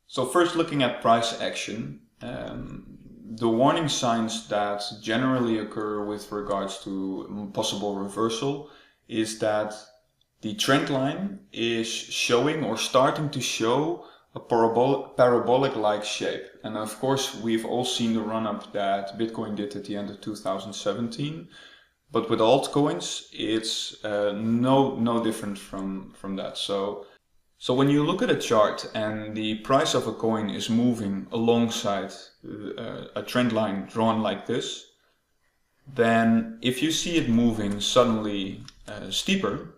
So first, looking at price action, the warning signs that generally occur with regards to possible reversal is that the trend line is showing or starting to show a parabolic-like shape. And of course, we've all seen the run-up that Bitcoin did at the end of 2017. But with altcoins, it's no different from that. So when you look at a chart and the price of a coin is moving alongside a trend line drawn like this, then if you see it moving suddenly steeper,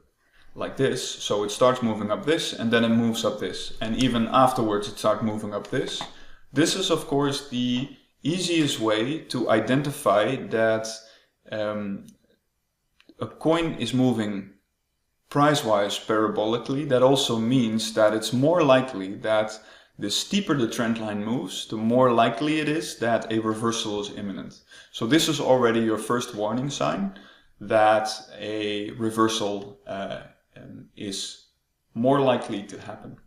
like this, so it starts moving up this and then it moves up this, and even afterwards it starts moving up this. This is of course the easiest way to identify that a coin is moving price-wise parabolically. That also means that it's more likely that the steeper the trend line moves, the more likely it is that a reversal is imminent. So this is already your first warning sign that a reversal is more likely to happen.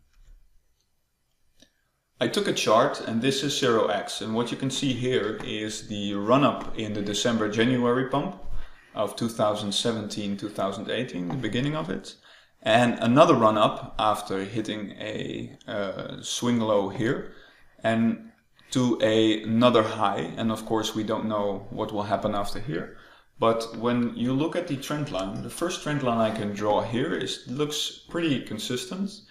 I took a chart, and this is 0x, and what you can see here is the run-up in the December-January pump of 2017-2018, the beginning of it, and another run-up after hitting a swing low here, and to another high. And of course we don't know what will happen after here. But when you look at the trend line, the first trend line I can draw here looks pretty consistent.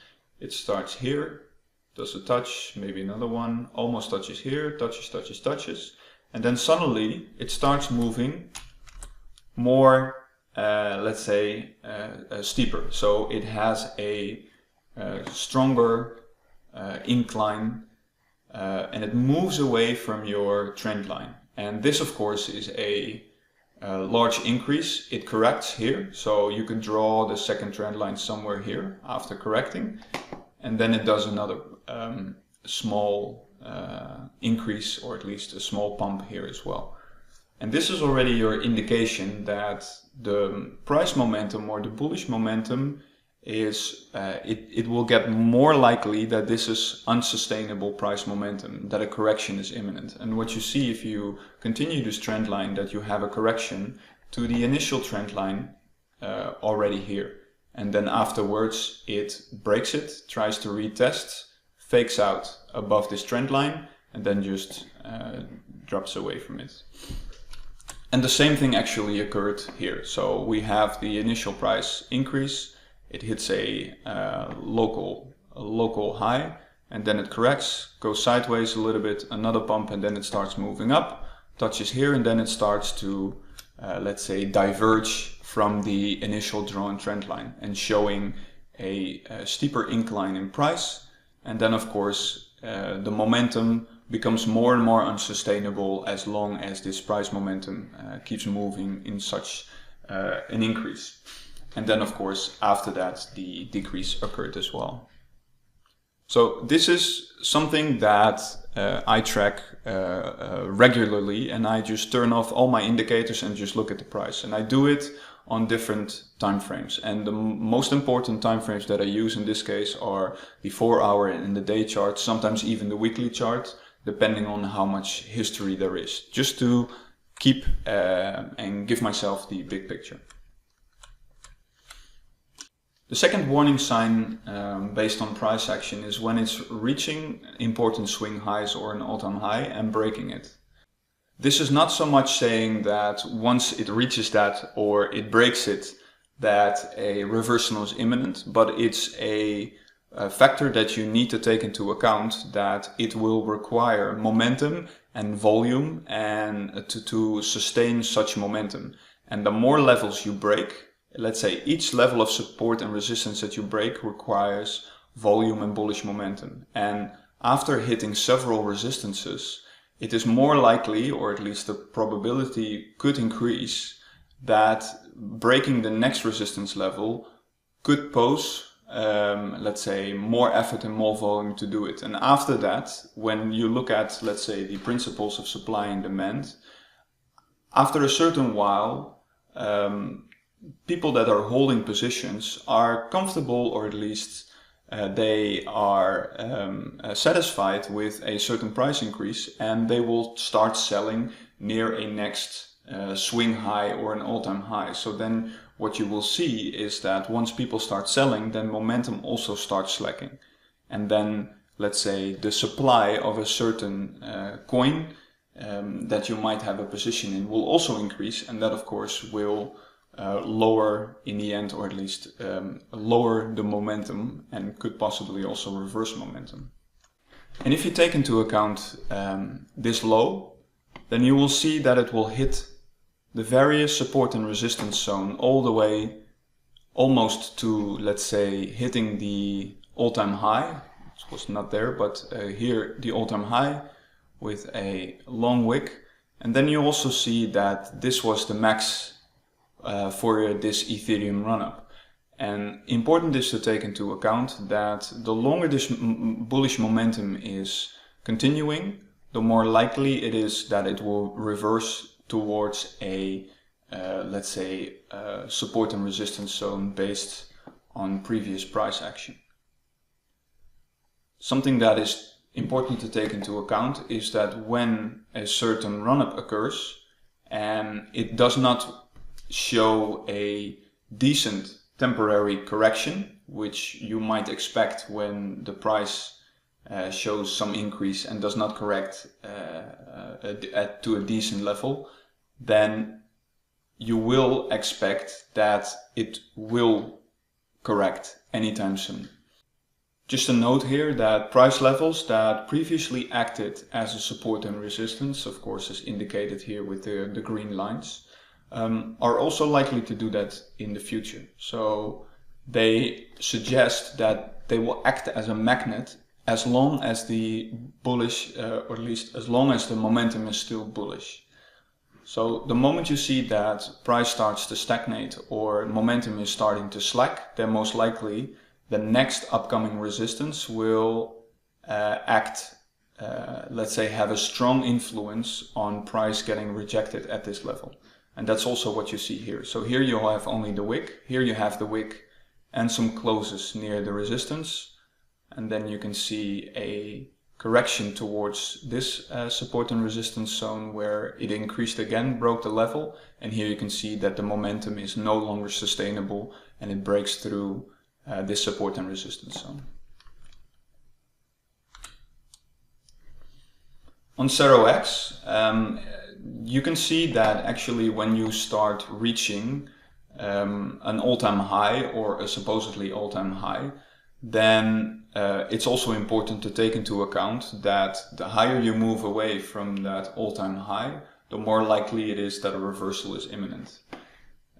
It starts here, does a touch, maybe another one, almost touches here, touches, and then suddenly it starts moving more, let's say, steeper. So it has a stronger incline and it moves away from your trend line. And this of course is a large increase. It corrects here, so you can draw the second trend line somewhere here after correcting, and then it does another small increase, or at least a small pump here as well. And this is already your indication that the price momentum or the bullish momentum is it will get more likely that this is unsustainable price momentum, that a correction is imminent. And what you see if you continue this trend line, that you have a correction to the initial trend line already here, and then afterwards it breaks it, tries to retest, fakes out above this trend line, and then just drops away from it. And the same thing actually occurred here. So we have the initial price increase, it hits a local high, and then it corrects, goes sideways a little bit, another pump, and then it starts moving up, touches here, and then it starts to, let's say, diverge from the initial drawn trend line and showing a steeper incline in price. And then of course the momentum becomes more and more unsustainable as long as this price momentum keeps moving in such an increase. And then of course after that the decrease occurred as well. So this is something that I track regularly, and I just turn off all my indicators and just look at the price. And I do it on different time frames. And the most important time frames that I use in this case are the 4-hour and the day chart, sometimes even the weekly chart, depending on how much history there is, just to keep and give myself the big picture. The second warning sign based on price action is when it's reaching important swing highs or an all-time high and breaking it. This is not so much saying that once it reaches that or it breaks it, that a reversal is imminent, but it's a factor that you need to take into account, that it will require momentum and volume and to sustain such momentum. And the more levels you break, let's say each level of support and resistance that you break requires volume and bullish momentum. And after hitting several resistances, it is more likely, or at least the probability could increase, that breaking the next resistance level could pose, let's say, more effort and more volume to do it. And after that, when you look at, let's say, the principles of supply and demand, after a certain while, people that are holding positions are comfortable, or at least they are satisfied with a certain price increase, and they will start selling near a next swing high or an all-time high. So then what you will see is that once people start selling, then momentum also starts slacking. And then, let's say, the supply of a certain coin that you might have a position in will also increase, and that of course will lower in the end, or at least lower the momentum, and could possibly also reverse momentum. And if you take into account this low, then you will see that it will hit the various support and resistance zone all the way almost to, let's say, hitting the all-time high. It was not there, but here the all-time high with a long wick. And then you also see that this was the max for this Ethereum run-up. And important is to take into account that the longer this bullish momentum is continuing, the more likely it is that it will reverse towards a, let's say, support and resistance zone based on previous price action. Something that is important to take into account is that when a certain run-up occurs and it does not show a decent temporary correction, which you might expect when the price shows some increase and does not correct to a decent level, then you will expect that it will correct anytime soon. Just a note here that price levels that previously acted as a support and resistance, of course is indicated here with the green lines, are also likely to do that in the future. So they suggest that they will act as a magnet as long as the bullish, or at least as long as the momentum is still bullish. So the moment you see that price starts to stagnate or momentum is starting to slack, then most likely the next upcoming resistance will act, let's say, have a strong influence on price getting rejected at this level. And that's also what you see here. So here you have only the wick, here you have the wick and some closes near the resistance. And then you can see a correction towards this support and resistance zone where it increased again, broke the level. And here you can see that the momentum is no longer sustainable and it breaks through this support and resistance zone. On CryptoX, you can see that actually when you start reaching an all-time high or a supposedly all-time high, then it's also important to take into account that the higher you move away from that all-time high, the more likely it is that a reversal is imminent.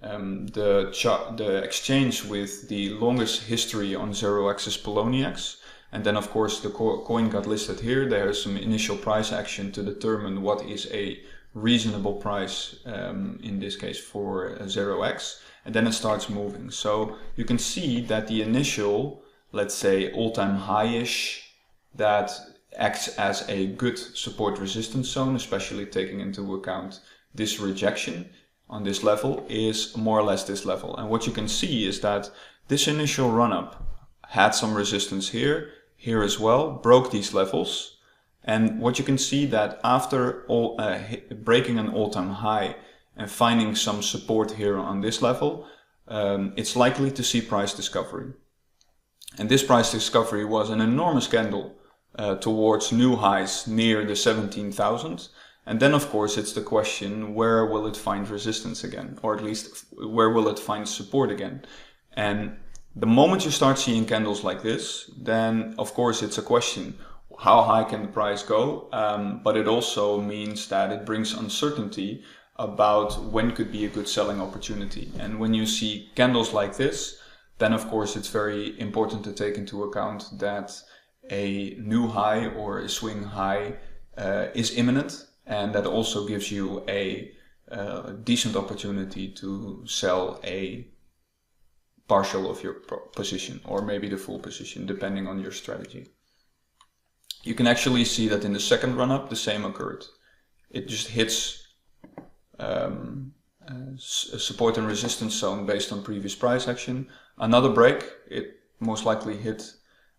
The exchange with the longest history on CryptoX is Poloniex, and then of course the coin got listed here. There is some initial price action to determine what is a reasonable price, in this case for CryptoX, and then it starts moving. So you can see that the initial, let's say, all-time high-ish that acts as a good support resistance zone, especially taking into account this rejection on this level, is more or less this level. And what you can see is that this initial run-up had some resistance here as well, broke these levels. And what you can see that after breaking an all-time high and finding some support here on this level, it's likely to see price discovery. And this price discovery was an enormous candle towards new highs near the 17,000. And then of course it's the question, where will it find resistance again? Or at least where will it find support again? And the moment you start seeing candles like this, then of course it's a question, how high can the price go? But it also means that it brings uncertainty about when could be a good selling opportunity. And when you see candles like this, then of course it's very important to take into account that a new high or a swing high is imminent, and that also gives you a decent opportunity to sell a partial of your position, or maybe the full position, depending on your strategy. You can actually see that in the second run-up the same occurred. It just hits a support and resistance zone based on previous price action. Another break, it most likely hit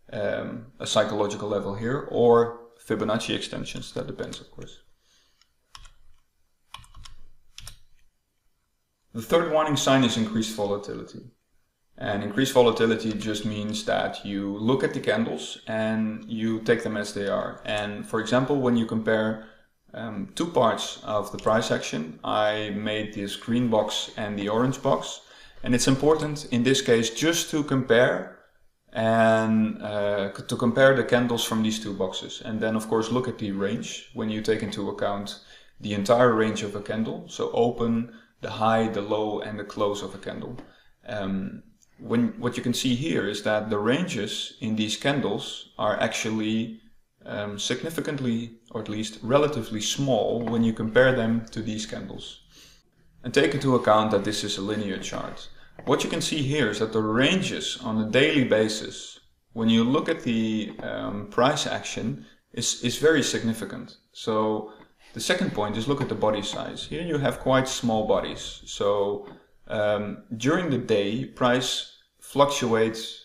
a psychological level here, or Fibonacci extensions. That depends, of course. The third warning sign is increased volatility. And increased volatility just means that you look at the candles and you take them as they are. And for example, when you compare two parts of the price action, I made this green box and the orange box. And it's important in this case just to compare and to compare the candles from these two boxes. And then of course look at the range when you take into account the entire range of a candle. So open, the high, the low, and the close of a candle. What you can see here is that the ranges in these candles are actually significantly, or at least relatively small, when you compare them to these candles. And take into account that this is a linear chart. What you can see here is that the ranges on a daily basis, when you look at the price action, is very significant. So the second point is look at the body size. Here you have quite small bodies. So during the day, price fluctuates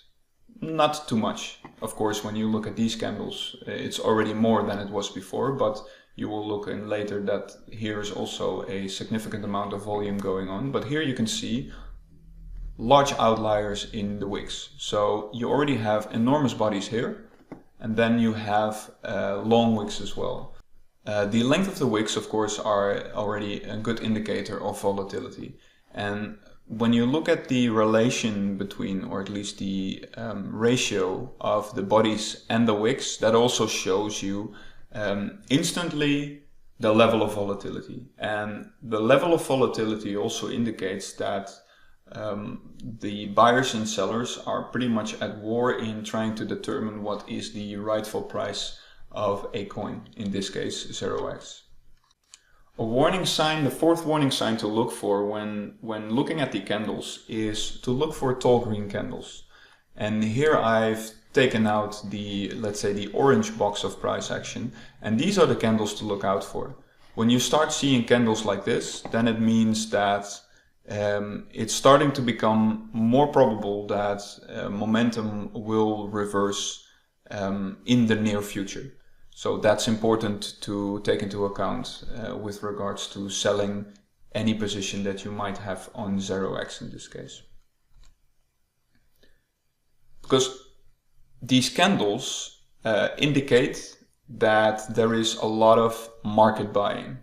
not too much. Of course, when you look at these candles, it's already more than it was before, but you will look in later that here is also a significant amount of volume going on. But here you can see large outliers in the wicks. So you already have enormous bodies here, and then you have long wicks as well. The length of the wicks, of course, are already a good indicator of volatility. And when you look at the relation between, or at least the ratio of the bodies and the wicks, that also shows you instantly the level of volatility. And the level of volatility also indicates that the buyers and sellers are pretty much at war in trying to determine what is the rightful price of a coin, in this case 0x. A warning sign, the fourth warning sign to look for when looking at the candles is to look for tall green candles. And here I've taken out the, let's say, the orange box of price action, and these are the candles to look out for. When you start seeing candles like this, then it means that it's starting to become more probable that momentum will reverse in the near future. So that's important to take into account with regards to selling any position that you might have on 0x in this case. Because these candles indicate that there is a lot of market buying.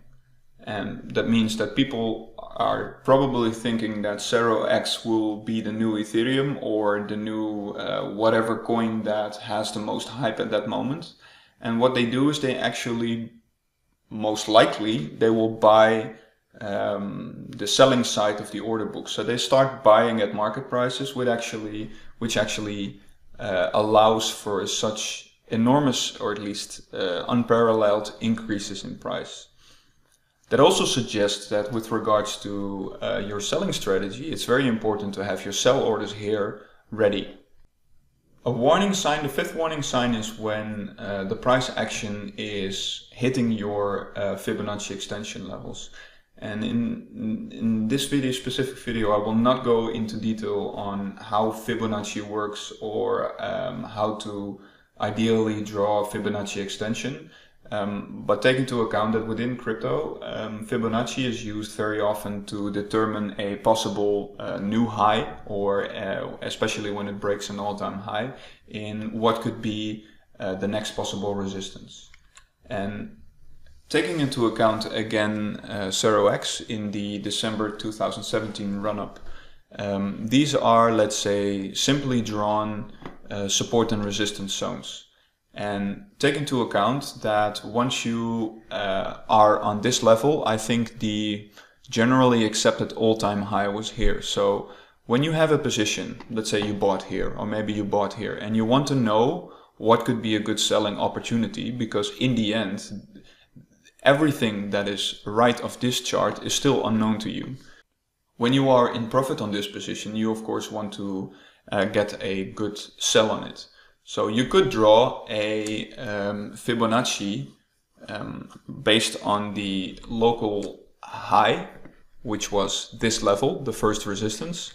And that means that people are probably thinking that 0x will be the new Ethereum or the new whatever coin that has the most hype at that moment. And what they do is they actually, most likely, they will buy the selling side of the order book. So they start buying at market prices, which actually allows for such enormous, or at least unparalleled increases in price. That also suggests that with regards to your selling strategy, it's very important to have your sell orders here ready. A warning sign, the fifth warning sign, is when the price action is hitting your Fibonacci extension levels. And in this specific video, I will not go into detail on how Fibonacci works or how to ideally draw a Fibonacci extension. But take into account that within crypto, Fibonacci is used very often to determine a possible new high, or especially when it breaks an all-time high, in what could be the next possible resistance. And taking into account again 0x in the December 2017 run-up, these are, let's say, simply drawn support and resistance zones. And take into account that once you are on this level, I think the generally accepted all-time high was here. So when you have a position, let's say you bought here, or maybe you bought here, and you want to know what could be a good selling opportunity, because in the end, everything that is right of this chart is still unknown to you. When you are in profit on this position, you of course want to get a good sell on it. So you could draw a Fibonacci based on the local high, which was this level, the first resistance.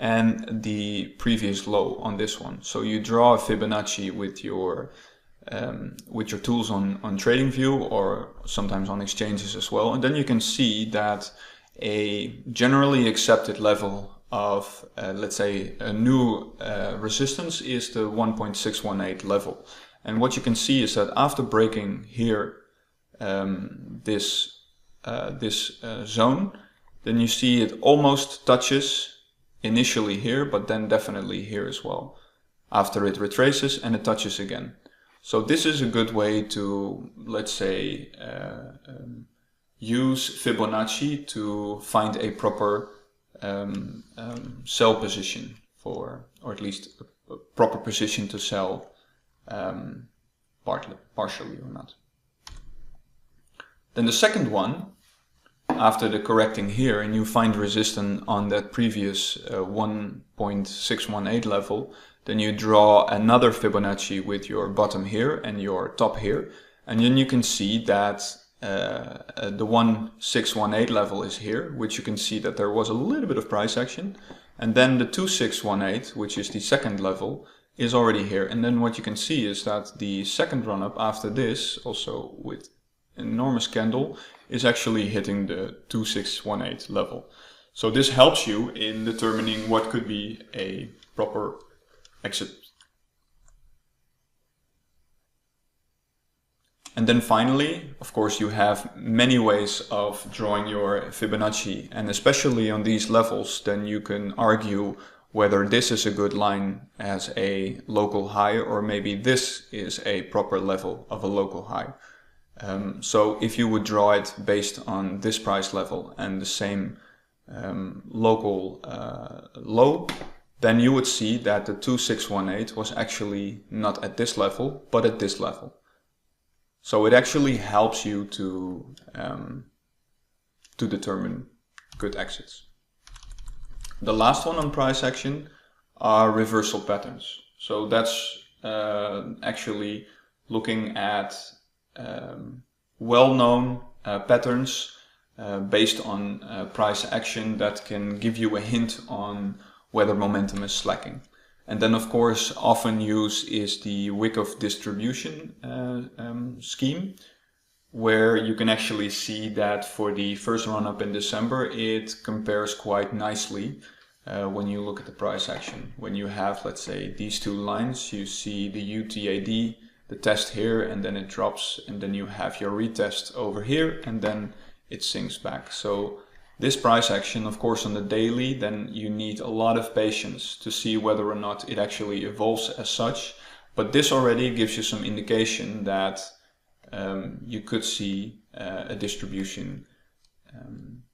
and the previous low on this one. So you draw a Fibonacci with your tools on TradingView or sometimes on exchanges as well, and then you can see that a generally accepted level of let's say a new resistance is the 1.618 level. And what you can see is that after breaking here this zone, then you see it almost touches initially here, but then definitely here as well. After it retraces and it touches again. So this is a good way to, let's say, use Fibonacci to find a proper sell position for, or at least a proper position to sell partially or not. Then the second one, after the correcting here, and you find resistance on that previous 1.618 level, then you draw another Fibonacci with your bottom here and your top here, and then you can see that the 1.618 level is here, which you can see that there was a little bit of price action, and then the 2.618, which is the second level, is already here. And then what you can see is that the second run up after this, also with an enormous candle, is actually hitting the 2.618 level. So this helps you in determining what could be a proper exit. And then finally, of course, you have many ways of drawing your Fibonacci, and especially on these levels, then you can argue whether this is a good line as a local high, or maybe this is a proper level of a local high. So if you would draw it based on this price level and the same local low, then you would see that the 2.618 was actually not at this level, but at this level. So it actually helps you to determine good exits. The last one on price action are reversal patterns. So that's actually looking at well-known patterns based on price action that can give you a hint on whether momentum is slacking. And then of course often used is the Wyckoff distribution scheme, where you can actually see that for the first run up in December it compares quite nicely when you look at the price action. When you have, let's say, these two lines, you see the UTAD, the test here, and then it drops, and then you have your retest over here, and then it sinks back. So this price action, of course, on the daily, then you need a lot of patience to see whether or not it actually evolves as such. But this already gives you some indication that you could see a distribution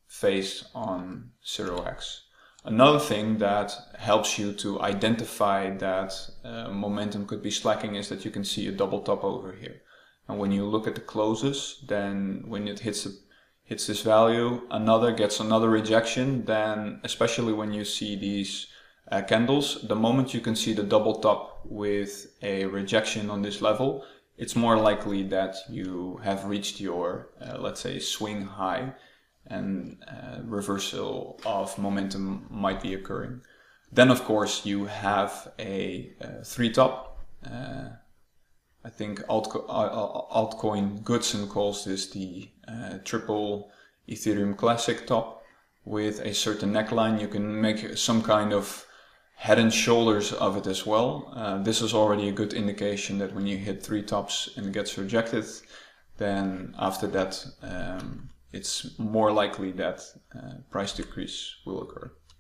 phase on 0x. Another thing that helps you to identify that momentum could be slacking is that you can see a double top over here. And when you look at the closes, then when it hits this value, another gets another rejection, then especially when you see these candles, the moment you can see the double top with a rejection on this level, it's more likely that you have reached your, let's say, swing high, and reversal of momentum might be occurring. Then of course you have a 3 top. I think altcoin Goodson calls this the triple Ethereum Classic top with a certain neckline. You can make some kind of head and shoulders of it as well. This is already a good indication that when you hit 3 tops and it gets rejected, then after that it's more likely that price decrease will occur.